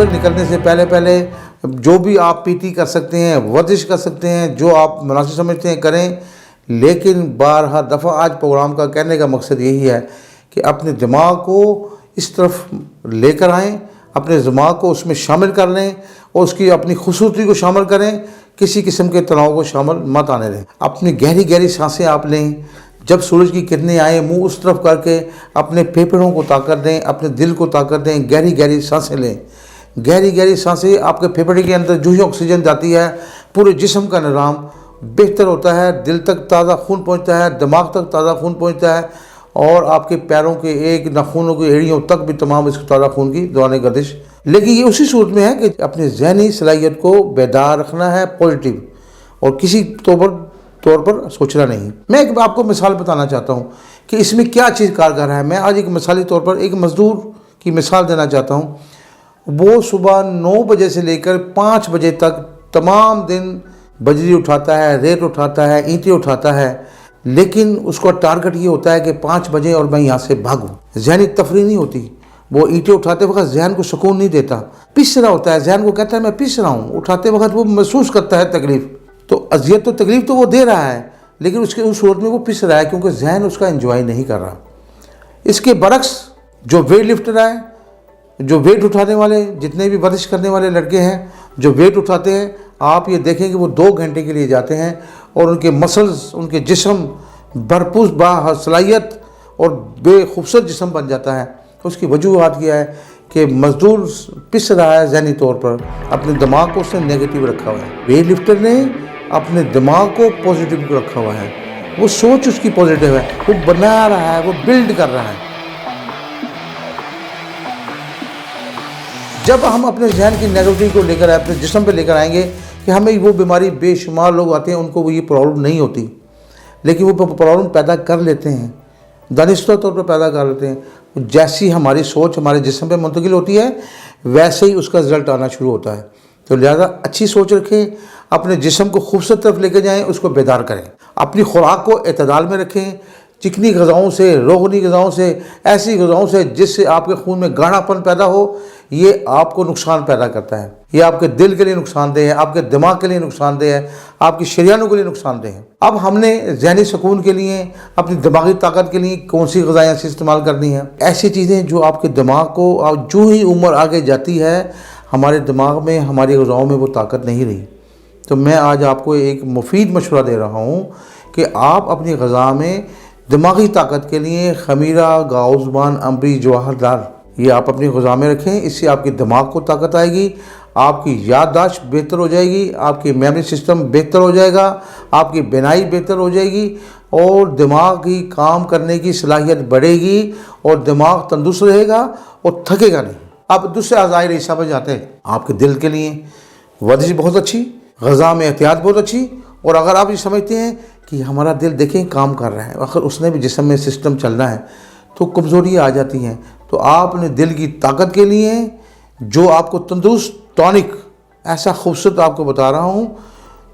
سورج نکلنے سے پہلے جو بھی آپ پی ٹی کر سکتے ہیں، ورزش کر سکتے ہیں، جو آپ مناسب سمجھتے ہیں کریں، لیکن بارہا دفعہ آج پروگرام کا کہنے کا مقصد یہی ہے کہ اپنے دماغ کو اس طرف لے کر آئیں، اپنے دماغ کو اس میں شامل کر لیں اور اس کی اپنی خوبصورتی کو شامل کریں، کسی قسم کے تناؤ کو شامل مت آنے دیں۔ اپنی گہری سانسیں آپ لیں، جب سورج کی کرنیں آئیں منہ اس طرف کر کے اپنے پھیپھڑوں کو طاقت دیں، اپنے دل کو طاقت دیں، گہری سانسیں لیں۔ گہری سانسیں آپ کے پھیپھڑے کے اندر جو ہی آکسیجن جاتی ہے پورے جسم کا نظام بہتر ہوتا ہے، دل تک تازہ خون پہنچتا ہے، دماغ تک تازہ خون پہنچتا ہے، اور آپ کے پیروں کے ایک ناخنوں کی ایڑیوں تک بھی تمام اس تازہ خون کی دوران گردش۔ لیکن یہ اسی صورت میں ہے کہ اپنی ذہنی صلاحیت کو بیدار رکھنا ہے، پازیٹیو، اور کسی طور پر سوچنا نہیں۔ میں ایک آپ کو مثال بتانا چاہتا ہوں کہ اس میں کیا چیز کارگر ہے۔ میں آج ایک مثالی طور پر ایک مزدور کی مثال دینا چاہتا ہوں۔ وہ صبح 9 بجے سے لے کر 5 بجے تک تمام دن بجری اٹھاتا ہے، ریت اٹھاتا ہے، اینٹیں اٹھاتا ہے، لیکن اس کا ٹارگٹ یہ ہوتا ہے کہ 5 بجے اور میں یہاں سے بھاگوں۔ ذہنی تفریح نہیں ہوتی۔ وہ اینٹیں اٹھاتے وقت ذہن کو سکون نہیں دیتا، پس رہا ہوتا ہے، ذہن کو کہتا ہے میں پس رہا ہوں۔ اٹھاتے وقت وہ محسوس کرتا ہے تکلیف، تو اذیت و تکلیف تو وہ دے رہا ہے، لیکن اس صورت میں وہ پس رہا ہے کیونکہ ذہن اس کا انجوائے نہیں کر رہا۔ اس کے برعکس جو ویٹ لفٹر ہے، جو ویٹ اٹھانے والے، جتنے بھی ورزش کرنے والے لڑکے ہیں جو ویٹ اٹھاتے ہیں، آپ یہ دیکھیں کہ وہ 2 گھنٹے کے لیے جاتے ہیں اور ان کے مسلز، ان کے جسم بھرپور باصلاحیت اور بے خوبصورت جسم بن جاتا ہے۔ اس کی وجوہات کیا ہے کہ مزدور پس رہا ہے ذہنی طور پر، اپنے دماغ کو اس نے نیگیٹو رکھا ہوا ہے۔ ویٹ لفٹر نے اپنے دماغ کو پازیٹیو رکھا ہوا ہے، وہ سوچ اس کی پازیٹیو ہے، وہ بنا رہا ہے، وہ بلڈ کر رہا ہے۔ جب ہم اپنے ذہن کی نیگیٹیوٹی کو لے کر اپنے جسم پہ لے کر آئیں گے کہ ہمیں وہ بیماری، بے شمار لوگ آتے ہیں ان کو وہ یہ پرابلم نہیں ہوتی، لیکن وہ پرابلم پیدا کر لیتے ہیں، دانستہ طور پر پیدا کر لیتے ہیں۔ جیسی ہماری سوچ ہمارے جسم پہ منتقل ہوتی ہے ویسے ہی اس کا رزلٹ آنا شروع ہوتا ہے۔ تو لہذا اچھی سوچ رکھیں، اپنے جسم کو خوبصورت طرف لے کے جائیں، اس کو بیدار کریں، اپنی خوراک کو اعتدال میں رکھیں، چکنی غذاؤں سے، روغنی غذاؤں سے، ایسی غذاؤں سے جس سے آپ کے خون میں گاڑھا پن پیدا ہو، یہ آپ کو نقصان پیدا کرتا ہے، یہ آپ کے دل کے لیے نقصان دہ ہے، آپ کے دماغ کے لیے نقصان دہ ہے، آپ کی شریانوں کے لیے نقصان دہ ہے۔ اب ہم نے ذہنی سکون کے لیے، اپنی دماغی طاقت کے لیے کون سی غذائیں سے استعمال کرنی ہیں؟ ایسی چیزیں جو آپ کے دماغ کو، جو ہی عمر آگے جاتی ہے ہمارے دماغ میں، ہماری غذاؤں میں وہ طاقت نہیں رہی۔ تو میں آج آپ کو ایک مفید مشورہ دے رہا ہوں کہ آپ اپنی غذا میں دماغی طاقت کے لیے خمیرہ، گاؤزبان، امبری، جواہر دار، یہ آپ اپنی غذا میں رکھیں۔ اس سے آپ کے دماغ کو طاقت آئے گی، آپ کی یادداشت بہتر ہو جائے گی، آپ کی میموری سسٹم بہتر ہو جائے گا، آپ کی بینائی بہتر ہو جائے گی، اور دماغ کی کام کرنے کی صلاحیت بڑھے گی، اور دماغ تندرست رہے گا اور تھکے گا نہیں۔ آپ دوسرے اعضاء اجزا پر جاتے ہیں۔ آپ کے دل کے لیے ورزش بہت اچھی، غذا میں احتیاط بہت اچھی، اور اگر آپ یہ سمجھتے ہیں کہ ہمارا دل دیکھیں کام کر رہا ہے، اگر اس نے بھی جسم میں سسٹم چلنا ہے تو کمزوریاں آ جاتی ہیں، تو آپ نے دل کی طاقت کے لیے جو آپ کو تندرست ٹونک، ایسا خوبصورت آپ کو بتا رہا ہوں،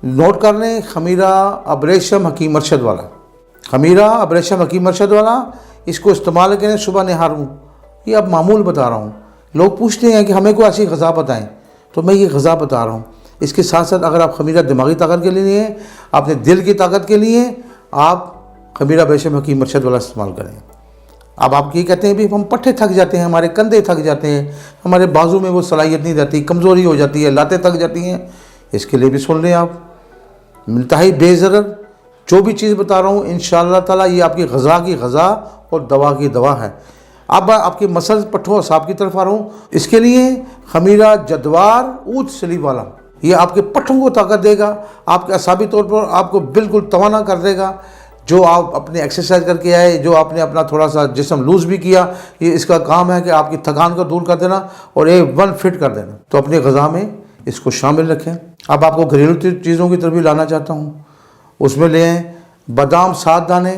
نوٹ کر لیں، خمیرہ ابریشم حکیم ارشد والا، خمیرہ ابریشم حکیم ارشد والا، اس کو استعمال کریں صبح نہاروں۔ یہ اب معمول بتا رہا ہوں، لوگ پوچھتے ہیں کہ ہمیں کوئی ایسی غذا بتائیں، تو میں یہ غذا بتا رہا ہوں۔ اس کے ساتھ ساتھ اگر آپ خمیرہ دماغی طاقت کے لیے ہیں، اپنے دل کی طاقت کے لیے، آپ خمیرہ ابریشم حکیم ارشد والا استعمال کریں۔ اب آپ یہ کہتے ہیں بھی ہم پٹھے تھک جاتے ہیں، ہمارے کندھے تھک جاتے ہیں، ہمارے بازو میں وہ صلاحیت نہیں رہتی، کمزوری ہو جاتی ہے، لاتیں تھک جاتی ہیں، اس کے لیے بھی سن لیں آپ، انتہائی بے ضرر جو بھی چیز بتا رہا ہوں انشاءاللہ تعالیٰ یہ آپ کی غذا کی غذا اور دوا کی دوا ہے۔ اب آپ کے مسلز، پٹھوں، اعصاب کی طرف آ رہا ہوں، اس کے لیے خمیرہ جدوار اود سلیب والا، یہ آپ کے پٹھوں کو طاقت دے گا، آپ کے اعصابی طور پر آپ کو بالکل توانا کر دے گا۔ جو آپ اپنے ایکسرسائز کر کے آئے، جو آپ نے اپنا تھوڑا سا جسم لوز بھی کیا، یہ اس کا کام ہے کہ آپ کی تھکان کو دور کر دینا اور A1 فٹ کر دینا۔ تو اپنی غذا میں اس کو شامل رکھیں۔ اب آپ کو گھریلو چیزوں کی طرف بھی لانا چاہتا ہوں، اس میں لیں بادام 7 دانے،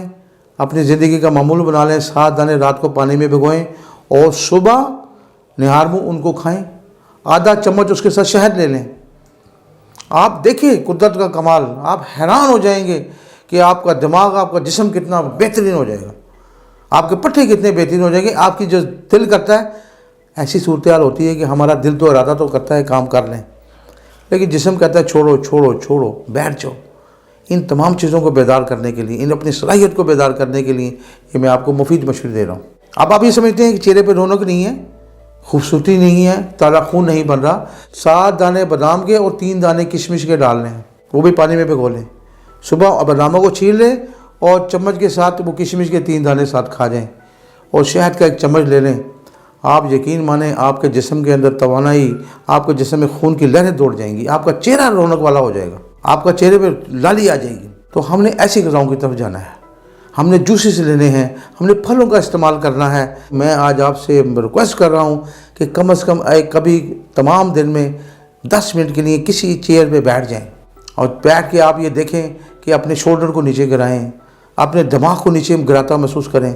اپنی زندگی کا معمول بنا لیں، 7 دانے رات کو پانی میں بھگوئیں اور صبح نہار منہ ان کو کھائیں، آدھا چمچ اس کے ساتھ شہد لے لیں۔ آپ دیکھیں قدرت کا کمال، آپ حیران ہو جائیں گے کہ آپ کا دماغ، آپ کا جسم کتنا بہترین ہو جائے گا، آپ کے پٹھے کتنے بہترین ہو جائیں گے۔ آپ کی جو دل کرتا ہے ایسی صورتحال ہوتی ہے کہ ہمارا دل تو ارادہ تو کرتا ہے کام کر لیں، لیکن جسم کہتا ہے چھوڑو چھوڑو چھوڑو، بیٹھ جاؤ۔ ان تمام چیزوں کو بیدار کرنے کے لیے، ان اپنی صلاحیت کو بیدار کرنے کے لیے یہ میں آپ کو مفید مشورے دے رہا ہوں۔ اب آپ یہ سمجھتے ہیں کہ چہرے پہ رونق نہیں ہے، خوبصورتی نہیں ہے، تازہ خون نہیں بن رہا، 7 دانے بادام کے اور 3 دانے کشمش کے ڈالنے ہیں، وہ بھی پانی میں بھگو لیں۔ صبح باداموں کو چھیل لیں اور چمچ کے ساتھ وہ کشمش کے 3 دانے ساتھ کھا جائیں، اور شہد کا 1 چمچ لے لیں۔ آپ یقین مانیں آپ کے جسم کے اندر توانائی، آپ کے جسم میں خون کی لہریں دوڑ جائیں گی، آپ کا چہرہ رونق والا ہو جائے گا، آپ کا چہرے پہ لالی آ جائے گی۔ تو ہم نے ایسی غذاؤں کی طرف جانا ہے، ہم نے جوسز لینے ہیں، ہم نے پھلوں کا استعمال کرنا ہے۔ میں آج آپ سے ریکویسٹ کر رہا ہوں کہ کم از کم کبھی تمام دن میں 10 منٹ کے لیے کسی چیئر پہ بیٹھ جائیں، اور بیٹھ کے آپ یہ دیکھیں کہ اپنے شولڈر کو نیچے گرائیں، اپنے دماغ کو نیچے گراتا محسوس کریں۔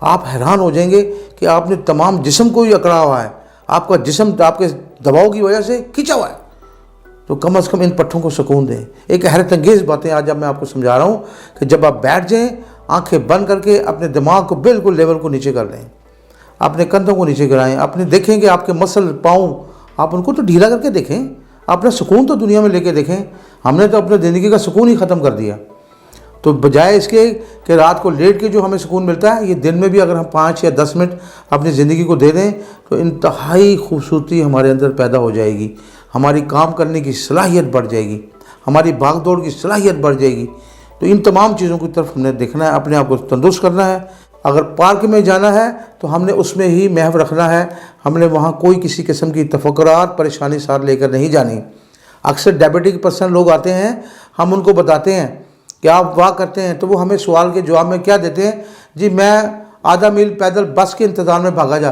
آپ حیران ہو جائیں گے کہ آپ نے تمام جسم کو ہی اکڑا ہوا ہے، آپ کا جسم آپ کے دباؤ کی وجہ سے کھینچا ہوا ہے۔ تو کم از کم ان پٹھوں کو سکون دیں۔ ایک حیرت انگیز باتیں آج اب میں آپ کو سمجھا رہا ہوں کہ جب آپ بیٹھ جائیں، آنکھیں بند کر کے اپنے دماغ کو بالکل لیول کو نیچے کر لیں، اپنے کندھوں کو نیچے گرائیں، اپنے دیکھیں کہ آپ کے مسل پاؤں، آپ ان کو تو ڈھیلا کر کے دیکھیں، اپنا سکون تو دنیا میں لے کے دیکھیں۔ ہم نے تو اپنے زندگی کا سکون ہی ختم کر دیا۔ تو بجائے اس کے کہ رات کو لیٹ کے جو ہمیں سکون ملتا ہے، یہ دن میں بھی اگر ہم 5 یا 10 منٹ اپنی زندگی کو دے دیں تو انتہائی خوبصورتی ہمارے اندر پیدا ہو جائے گی، ہماری کام کرنے کی صلاحیت بڑھ جائے گی، ہماری بھاگ دوڑ کی صلاحیت بڑھ جائے گی۔ تو ان تمام چیزوں کی طرف ہم نے دیکھنا ہے، اپنے آپ کو تندرست کرنا ہے۔ اگر پارک میں جانا ہے تو ہم نے اس میں ہی محو رکھنا ہے، ہم نے وہاں کوئی کسی قسم کی تفکرات پریشانی ساتھ لے کر نہیں جانی۔ اکثر ڈائبٹک پرسن لوگ آتے ہیں، ہم ان کو بتاتے ہیں کہ آپ واک کرتے ہیں، تو وہ ہمیں سوال کے جواب میں کیا دیتے ہیں؟ جی میں آدھا میل پیدل بس کے انتظار میں بھاگا جا۔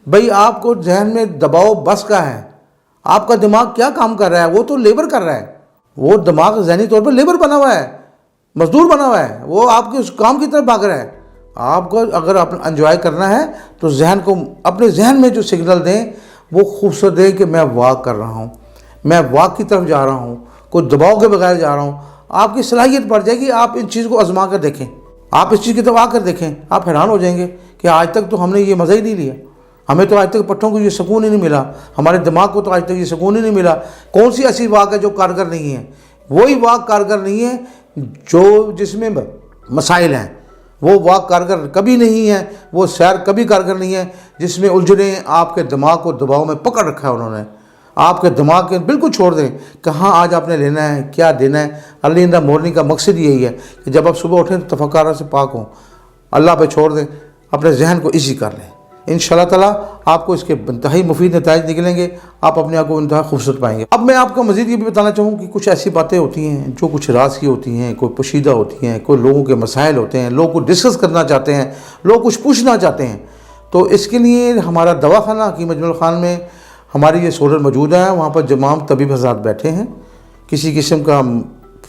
بھئی آپ کو ذہن میں دباؤ بس کا ہے، آپ کا دماغ کیا کام کر رہا ہے؟ وہ تو لیبر کر رہا ہے، وہ دماغ ذہنی طور پر لیبر بنا ہوا ہے، مزدور بنا ہوا ہے، وہ آپ کے اس کام کی طرف بھاگ رہا ہے۔ آپ کو اگر انجوائے کرنا ہے تو ذہن کو، اپنے ذہن میں جو سگنل دیں وہ خوبصورت دیں کہ میں واک کر رہا ہوں، میں واک کی طرف جا رہا ہوں، کوئی دباؤ کے بغیر جا رہا ہوں۔ آپ کی صلاحیت بڑھ جائے گی۔ آپ ان چیز کو آزما کر دیکھیں، آپ اس چیز کی طرف آ کر دیکھیں، آپ حیران ہو جائیں گے کہ آج تک تو ہم نے یہ مزہ ہی نہیں لیا، ہمیں تو آج تک پٹھوں کو یہ سکون ہی نہیں ملا، ہمارے دماغ کو تو آج تک یہ سکون ہی نہیں ملا۔ کون سی ایسی واک ہے جو کارگر نہیں ہے؟ وہی واک کارگر نہیں ہے جو جس میں مسائل ہیں، وہ واک کارگر کبھی نہیں ہے، وہ سیر کبھی کارگر نہیں ہے جس میں الجھنیں آپ کے دماغ کو دباؤ میں پکڑ رکھا ہے انہوں نے۔ آپ کے دماغ کے بالکل چھوڑ دیں، کہاں آج آپ نے لینا ہے، کیا دینا ہے۔ ارلی ان دا مارننگ کا مقصد یہی ہے کہ جب آپ صبح اٹھیں تو تفکرات سے پاک ہوں، اللہ پہ چھوڑ دیں، اپنے ذہن کو ایزی کر لیں۔ انشاءاللہ تعالیٰ آپ کو اس کے انتہائی مفید نتائج نکلیں گے، آپ اپنے آپ کو انتہائی خوبصورت پائیں گے۔ اب میں آپ کو مزید یہ بھی بتانا چاہوں کہ کچھ ایسی باتیں ہوتی ہیں جو کچھ راز کی ہوتی ہیں، کوئی پوشیدہ ہوتی ہیں، کوئی لوگوں کے مسائل ہوتے ہیں، لوگ کو ڈسکس کرنا چاہتے ہیں، لوگ کچھ پوچھنا چاہتے ہیں۔ تو اس کے لیے ہمارا دواخانہ حکیم اجمل خان میں ہماری یہ سہولت موجود ہے، وہاں پر تمام طبیب حضرات بیٹھے ہیں، کسی قسم کا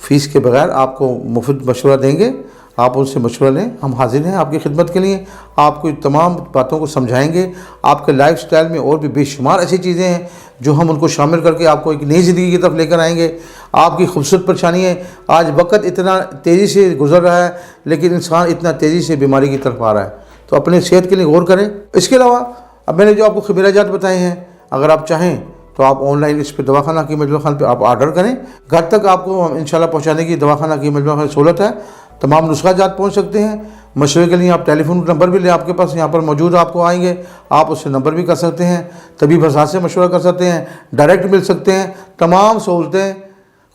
فیس کے بغیر آپ کو مفت مشورہ دیں گے، آپ ان سے مشورہ لیں، ہم حاضر ہیں آپ کی خدمت کے لیے، آپ کو تمام باتوں کو سمجھائیں گے۔ آپ کے لائف سٹائل میں اور بھی بے شمار ایسی چیزیں ہیں جو ہم ان کو شامل کر کے آپ کو ایک نئی زندگی کی طرف لے کر آئیں گے۔ آپ کی خوبصورت پریشانی ہے، آج وقت اتنا تیزی سے گزر رہا ہے لیکن انسان اتنا تیزی سے بیماری کی طرف آ رہا ہے، تو اپنے صحت کے لیے غور کریں۔ اس کے علاوہ اب میں نے جو آپ کو خبیرہ جات بتائے ہیں، اگر آپ چاہیں تو آپ آن لائن اس پہ دواخانہ حکیم اجمل خان پہ آپ آرڈر کریں، گھر تک آپ کو انشاءاللہ پہنچانے کی دواخانہ حکیم اجمل خان سہولت ہے۔ تمام نسخہ جات پہنچ سکتے ہیں۔ مشورے کے لیے آپ ٹیلی فون نمبر بھی لیں، آپ کے پاس یہاں پر موجود آپ کو آئیں گے، آپ اس سے نمبر بھی کر سکتے ہیں، طبیب حضرات سے مشورہ کر سکتے ہیں، ڈائریکٹ مل سکتے ہیں۔ تمام سہولتیں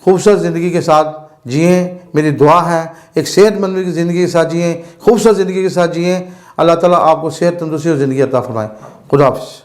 خوبصورت زندگی کے ساتھ جئیں، میری دعا ہے ایک صحت مند زندگی کے ساتھ جئیں، خوبصورت زندگی کے ساتھ جئیں۔ اللہ تعالیٰ آپ کو صحت، تندرستی اور زندگی عطا فرمائے۔ خدا حافظ۔